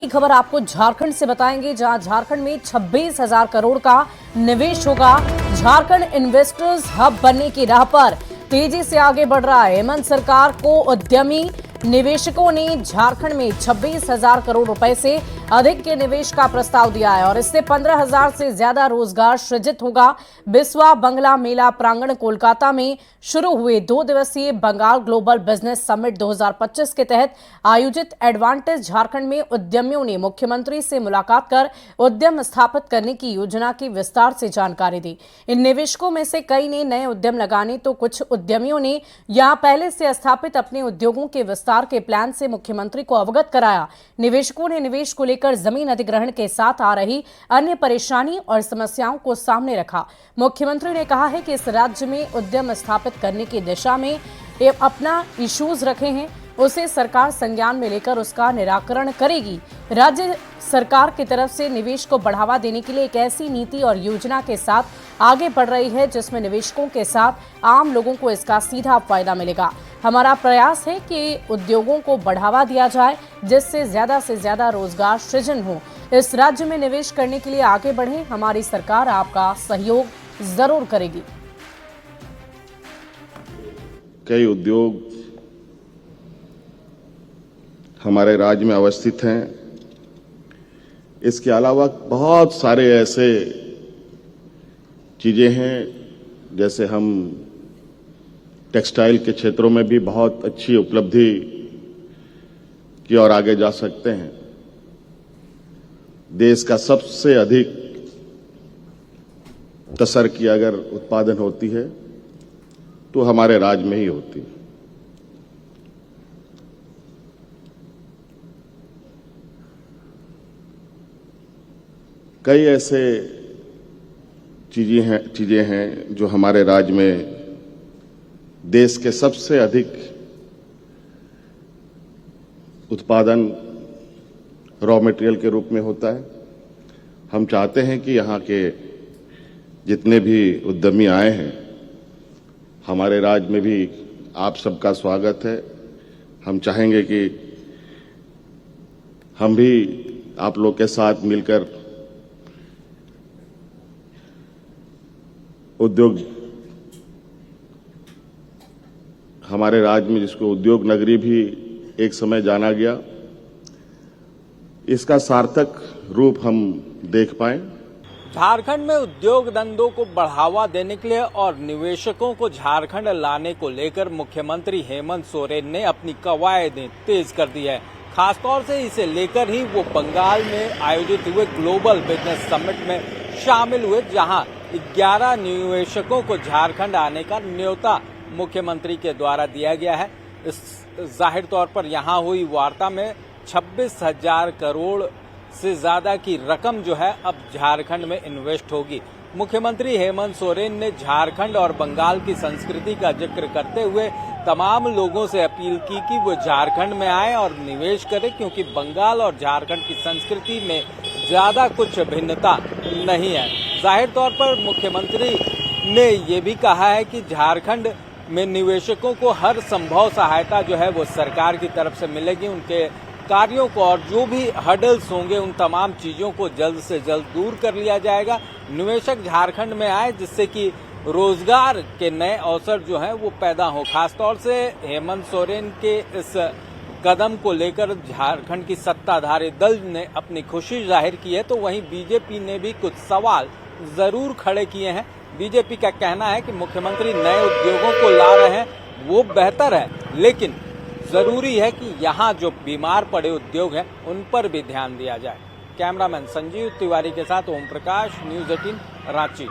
खबर आपको झारखंड से बताएंगे, जहां झारखंड में 26,000 करोड़ का निवेश होगा। झारखंड इन्वेस्टर्स हब बनने की राह पर तेजी से आगे बढ़ रहा है। हेमंत सरकार को उद्यमी निवेशकों ने झारखंड में 26,000 करोड़ रुपए से अधिक के निवेश का प्रस्ताव दिया है और इससे 15,000 से ज्यादा रोजगार सृजित होगा। बिस्वा बंगला मेला प्रांगण कोलकाता में शुरू हुए 2 दिवसीय बंगाल ग्लोबल बिजनेस समिट 2025 के तहत आयोजित एडवांटेज झारखंड में उद्यमियों ने मुख्यमंत्री से मुलाकात कर उद्यम स्थापित करने की योजना की विस्तार से जानकारी दी। इन निवेशकों में से कई ने नए उद्यम लगाने तो कुछ उद्यमियों ने यहां पहले से स्थापित अपने उद्योगों के विस्तार के प्लान से मुख्यमंत्री को अवगत कराया। निवेशकों ने निवेश को लेकर जमीन अधिग्रहण के साथ आ रही अन्य परेशानी और समस्याओं को सामने रखा। मुख्यमंत्री ने कहा है कि इस राज्य में उद्यम स्थापित करने की दिशा में अपना इश्यूज रखे हैं, उसे सरकार संज्ञान में लेकर उसका निराकरण करेगी। राज्य सरकार की तरफ से निवेश को बढ़ावा देने के लिए एक ऐसी नीति और योजना के साथ आगे बढ़ रही है जिसमें निवेशकों के साथ आम लोगों को इसका सीधा फायदा मिलेगा। हमारा प्रयास है कि उद्योगों को बढ़ावा दिया जाए जिससे से ज्यादा रोजगार सृजन हो। इस राज्य में निवेश करने के लिए आगे बढ़ें, हमारी सरकार आपका सहयोग जरूर करेगी। कई उद्योग हमारे राज्य में अवस्थित हैं। इसके अलावा बहुत सारे ऐसे चीजें हैं, जैसे हम टेक्सटाइल के क्षेत्रों में भी बहुत अच्छी उपलब्धि की ओर आगे जा सकते हैं। देश का सबसे अधिक तसर की अगर उत्पादन होती है तो हमारे राज्य में ही होती है। कई ऐसे चीजें हैं जो हमारे राज्य में देश के सबसे अधिक उत्पादन रॉ मटेरियल के रूप में होता है। हम चाहते हैं कि यहाँ के जितने भी उद्यमी आए हैं, हमारे राज्य में भी आप सबका स्वागत है। हम चाहेंगे कि हम भी आप लोग के साथ मिलकर उद्योग, हमारे राज्य में जिसको उद्योग नगरी भी एक समय जाना गया, इसका सार्थक रूप हम देख पाएं। झारखंड में उद्योग धंधों को बढ़ावा देने के लिए और निवेशकों को झारखंड लाने को लेकर मुख्यमंत्री हेमंत सोरेन ने अपनी कवायदें तेज कर दी है। खासतौर से इसे लेकर ही वो बंगाल में आयोजित हुए ग्लोबल बिजनेस समिट में शामिल हुए, जहां 11 निवेशकों को झारखंड आने का न्योता मुख्यमंत्री के द्वारा दिया गया है। इस जाहिर तौर पर यहां हुई वार्ता में 26,000 करोड़ से ज्यादा की रकम जो है अब झारखंड में इन्वेस्ट होगी। मुख्यमंत्री हेमंत सोरेन ने झारखंड और बंगाल की संस्कृति का जिक्र करते हुए तमाम लोगों से अपील की कि वो झारखंड में आए और निवेश करें, क्योंकि बंगाल और झारखंड की संस्कृति में ज्यादा कुछ भिन्नता नहीं है। जाहिर तौर पर मुख्यमंत्री ने ये भी कहा है कि झारखंड में निवेशकों को हर संभव सहायता जो है वो सरकार की तरफ से मिलेगी। उनके कार्यों को और जो भी हर्डल्स होंगे उन तमाम चीजों को जल्द से जल्द दूर कर लिया जाएगा। निवेशक झारखंड में आए जिससे कि रोजगार के नए अवसर जो हैं वो पैदा हो। खासतौर से हेमंत सोरेन के इस कदम को लेकर झारखंड की सत्ताधारी दल ने अपनी खुशी जाहिर की है, तो वहीं बीजेपी ने भी कुछ सवाल जरूर खड़े किए हैं। बीजेपी का कहना है कि मुख्यमंत्री नए उद्योगों को ला रहे हैं वो बेहतर है, लेकिन जरूरी है कि यहाँ जो बीमार पड़े उद्योग हैं उन पर भी ध्यान दिया जाए। कैमरामैन संजीव तिवारी के साथ ओम प्रकाश, न्यूज़ 18 रांची।